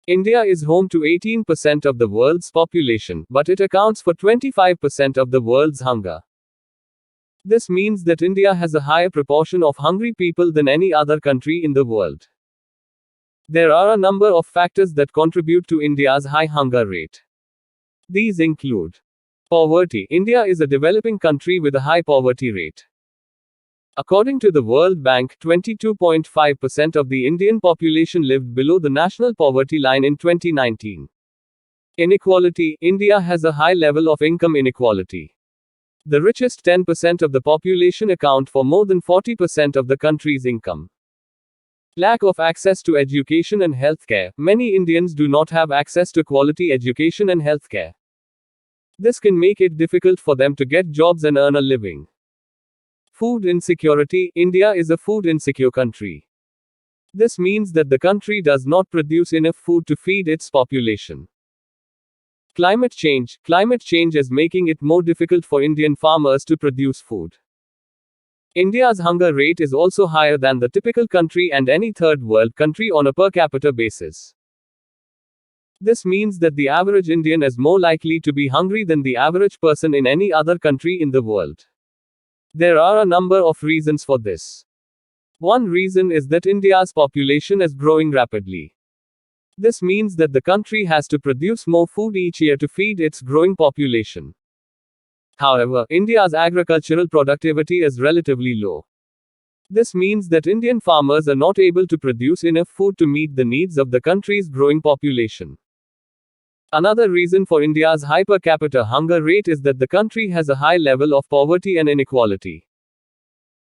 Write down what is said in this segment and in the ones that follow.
India is home to 18% of the world's population, but it accounts for 25% of the world's hunger. This means that India has a higher proportion of hungry people than any other country in the world. There are a number of factors that contribute to India's high hunger rate. These include poverty. India is a developing country with a high poverty rate. According to the World Bank, 22.5% of the Indian population lived below the national poverty line in 2019. Inequality. India has a high level of income inequality. The richest 10% of the population account for more than 40% of the country's income. Lack of access to education and healthcare. Many Indians do not have access to quality education and healthcare. This can make it difficult for them to get jobs and earn a living. Food insecurity. India is a food insecure country. This means that the country does not produce enough food to feed its population. Climate change. Climate change is making it more difficult for Indian farmers to produce food. India's hunger rate is also higher than the typical country and any third world country on a per capita basis. This means that the average Indian is more likely to be hungry than the average person in any other country in the world. There are a number of reasons for this. One reason is that India's population is growing rapidly. This means that the country has to produce more food each year to feed its growing population. However, India's agricultural productivity is relatively low. This means that Indian farmers are not able to produce enough food to meet the needs of the country's growing population. Another reason for India's high per capita hunger rate is that the country has a high level of poverty and inequality.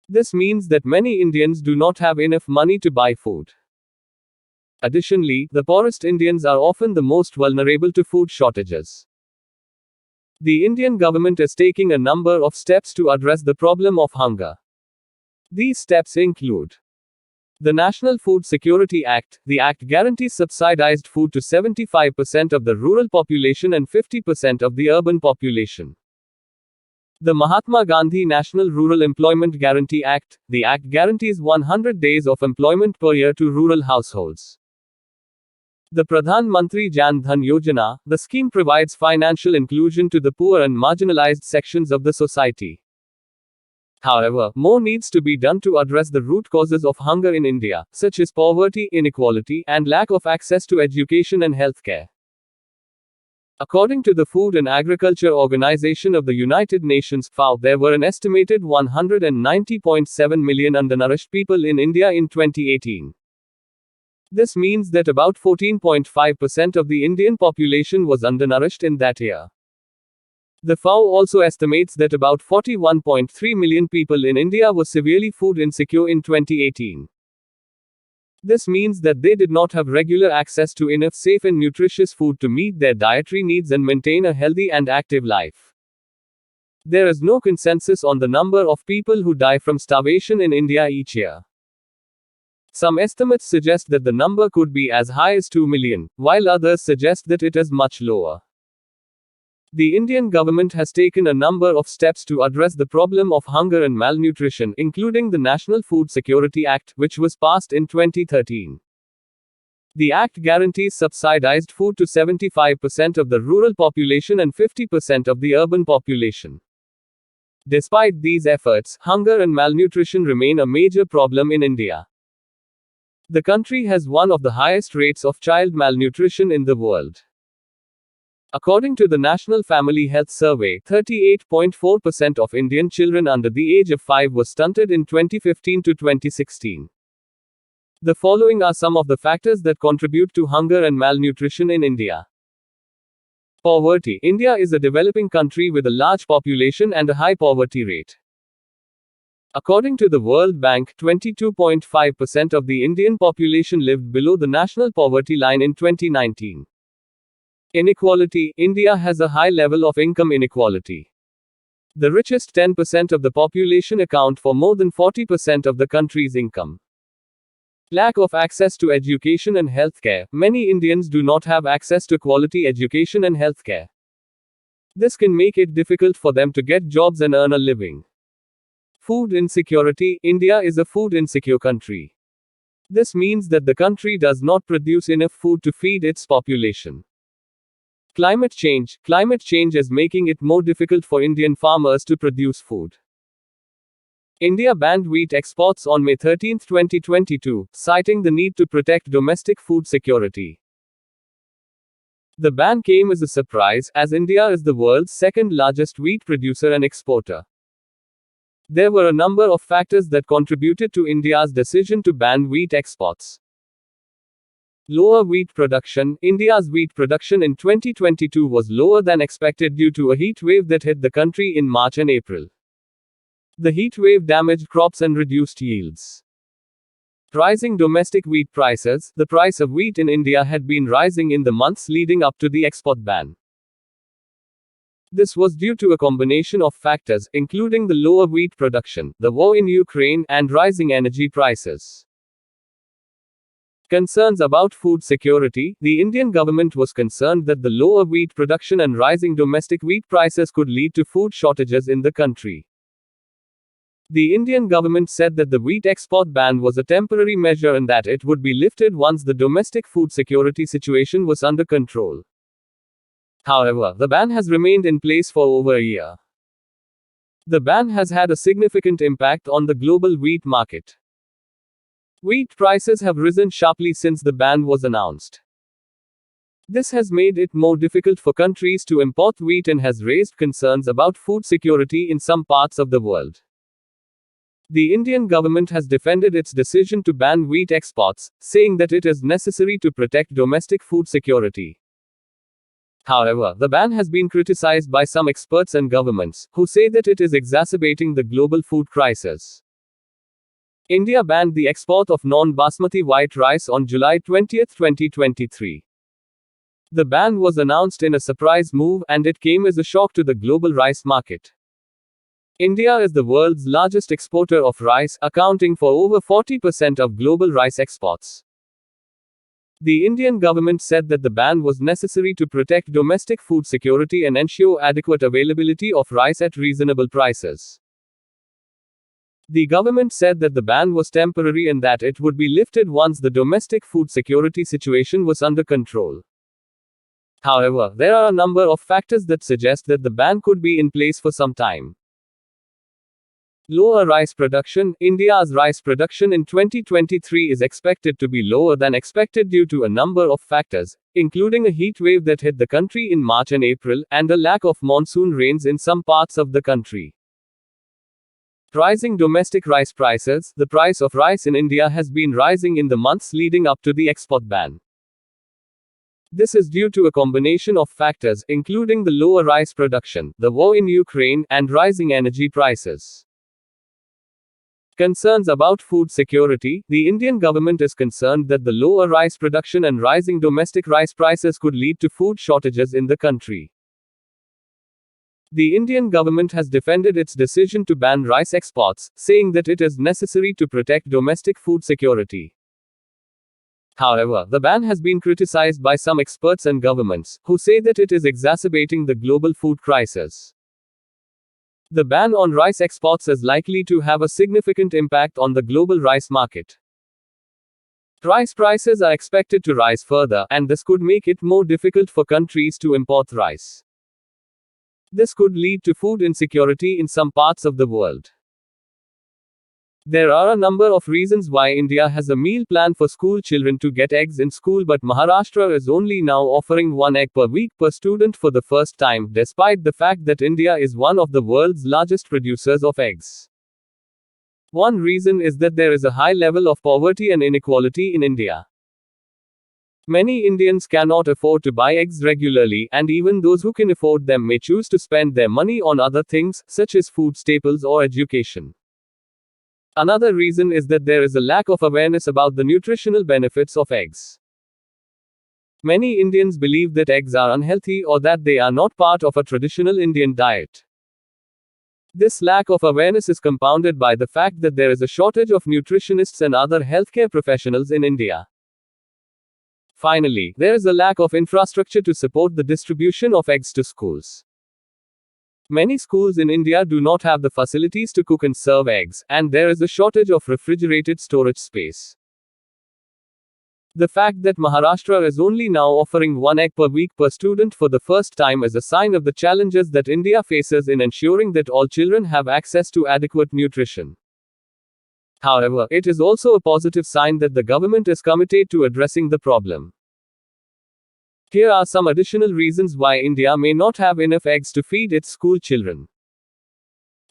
This means that many Indians do not have enough money to buy food. Additionally, the poorest Indians are often the most vulnerable to food shortages. The Indian government is taking a number of steps to address the problem of hunger. These steps include the National Food Security Act. The act guarantees subsidized food to 75% of the rural population and 50% of the urban population. The Mahatma Gandhi National Rural Employment Guarantee Act. The act guarantees 100 days of employment per year to rural households. The Pradhan Mantri Jan Dhan Yojana. The scheme provides financial inclusion to the poor and marginalized sections of the society. However, more needs to be done to address the root causes of hunger in India, such as poverty, inequality, and lack of access to education and healthcare. According to the Food and Agriculture Organization of the United Nations (FAO), there were an estimated 190.7 million undernourished people in India in 2018. This means that about 14.5% of the Indian population was undernourished in that year. The FAO also estimates that about 41.3 million people in India were severely food insecure in 2018. This means that they did not have regular access to enough safe and nutritious food to meet their dietary needs and maintain a healthy and active life. There is no consensus on the number of people who die from starvation in India each year. Some estimates suggest that the number could be as high as 2 million, while others suggest that it is much lower. The Indian government has taken a number of steps to address the problem of hunger and malnutrition, including the National Food Security Act, which was passed in 2013. The act guarantees subsidized food to 75% of the rural population and 50% of the urban population. Despite these efforts, hunger and malnutrition remain a major problem in India. The country has one of the highest rates of child malnutrition in the world. According to the National Family Health Survey, 38.4% of Indian children under the age of 5 were stunted in 2015 to 2016. The following are some of the factors that contribute to hunger and malnutrition in India. Poverty. India is a developing country with a large population and a high poverty rate. According to the World Bank, 22.5% of the Indian population lived below the national poverty line in 2019. Inequality. India has a high level of income inequality. The richest 10% of the population account for more than 40% of the country's income. Lack of access to education and healthcare. Many Indians do not have access to quality education and healthcare. This can make it difficult for them to get jobs and earn a living. Food insecurity. India is a food insecure country. This means that the country does not produce enough food to feed its population. Climate change. Climate change is making it more difficult for Indian farmers to produce food. India banned wheat exports on May 13, 2022, citing the need to protect domestic food security. The ban came as a surprise, as India is the world's second largest wheat producer and exporter. There were a number of factors that contributed to India's decision to ban wheat exports. Lower wheat production. India's wheat production in 2022 was lower than expected due to a heat wave that hit the country in March and April. The heat wave damaged crops and reduced yields. Rising domestic wheat prices. The price of wheat in India had been rising in the months leading up to the export ban. This was due to a combination of factors, including the lower wheat production, the war in Ukraine, and rising energy prices. Concerns about food security. The Indian government was concerned that the lower wheat production and rising domestic wheat prices could lead to food shortages in the country. The Indian government said that the wheat export ban was a temporary measure and that it would be lifted once the domestic food security situation was under control. However, the ban has remained in place for over a year. The ban has had a significant impact on the global wheat market. Wheat prices have risen sharply since the ban was announced. This has made it more difficult for countries to import wheat and has raised concerns about food security in some parts of the world. The Indian government has defended its decision to ban wheat exports, saying that it is necessary to protect domestic food security. However, the ban has been criticized by some experts and governments, who say that it is exacerbating the global food crisis. India banned the export of non-basmati white rice on July 20, 2023. The ban was announced in a surprise move, and it came as a shock to the global rice market. India is the world's largest exporter of rice, accounting for over 40% of global rice exports. The Indian government said that the ban was necessary to protect domestic food security and ensure adequate availability of rice at reasonable prices. The government said that the ban was temporary and that it would be lifted once the domestic food security situation was under control. However, there are a number of factors that suggest that the ban could be in place for some time. Lower rice production. India's rice production in 2023 is expected to be lower than expected due to a number of factors, including a heat wave that hit the country in March and April, and a lack of monsoon rains in some parts of the country. Rising domestic rice prices. The price of rice in India has been rising in the months leading up to the export ban. This is due to a combination of factors, including the lower rice production, the war in Ukraine, and rising energy prices. Concerns about food security. The Indian government is concerned that the lower rice production and rising domestic rice prices could lead to food shortages in the country. The Indian government has defended its decision to ban rice exports, saying that it is necessary to protect domestic food security. However, the ban has been criticized by some experts and governments, who say that it is exacerbating the global food crisis. The ban on rice exports is likely to have a significant impact on the global rice market. Rice prices are expected to rise further, and this could make it more difficult for countries to import rice. This could lead to food insecurity in some parts of the world. There are a number of reasons why India has a meal plan for school children to get eggs in school, but Maharashtra is only now offering 1 egg per week per student for the first time, despite the fact that India is one of the world's largest producers of eggs. One reason is that there is a high level of poverty and inequality in India. Many Indians cannot afford to buy eggs regularly, and even those who can afford them may choose to spend their money on other things, such as food staples or education. Another reason is that there is a lack of awareness about the nutritional benefits of eggs. Many Indians believe that eggs are unhealthy or that they are not part of a traditional Indian diet. This lack of awareness is compounded by the fact that there is a shortage of nutritionists and other healthcare professionals in India. Finally, there is a lack of infrastructure to support the distribution of eggs to schools. Many schools in India do not have the facilities to cook and serve eggs, and there is a shortage of refrigerated storage space. The fact that Maharashtra is only now offering one egg per week per student for the first time is a sign of the challenges that India faces in ensuring that all children have access to adequate nutrition. However, it is also a positive sign that the government is committed to addressing the problem. Here are some additional reasons why India may not have enough eggs to feed its school children.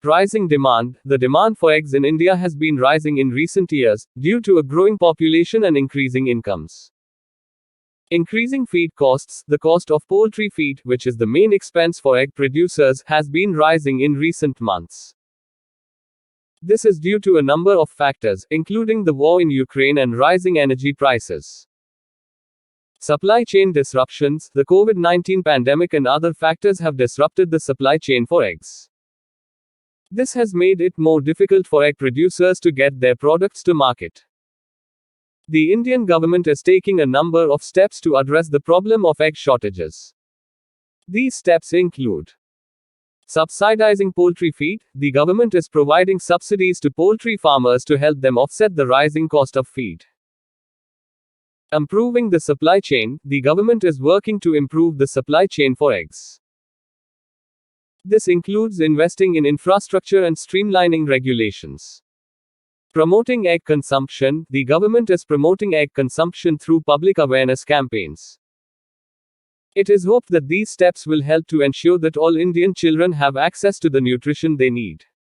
Rising demand. The demand for eggs in India has been rising in recent years, due to a growing population and increasing incomes. Increasing feed costs. The cost of poultry feed, which is the main expense for egg producers, has been rising in recent months. This is due to a number of factors, including the war in Ukraine and rising energy prices. Supply chain disruptions. The COVID-19 pandemic and other factors have disrupted the supply chain for eggs. This has made it more difficult for egg producers to get their products to market. The Indian government is taking a number of steps to address the problem of egg shortages. These steps include subsidizing poultry feed. The government is providing subsidies to poultry farmers to help them offset the rising cost of feed. Improving the supply chain. The government is working to improve the supply chain for eggs. This includes investing in infrastructure and streamlining regulations. Promoting egg consumption. The government is promoting egg consumption through public awareness campaigns. It is hoped that these steps will help to ensure that all Indian children have access to the nutrition they need.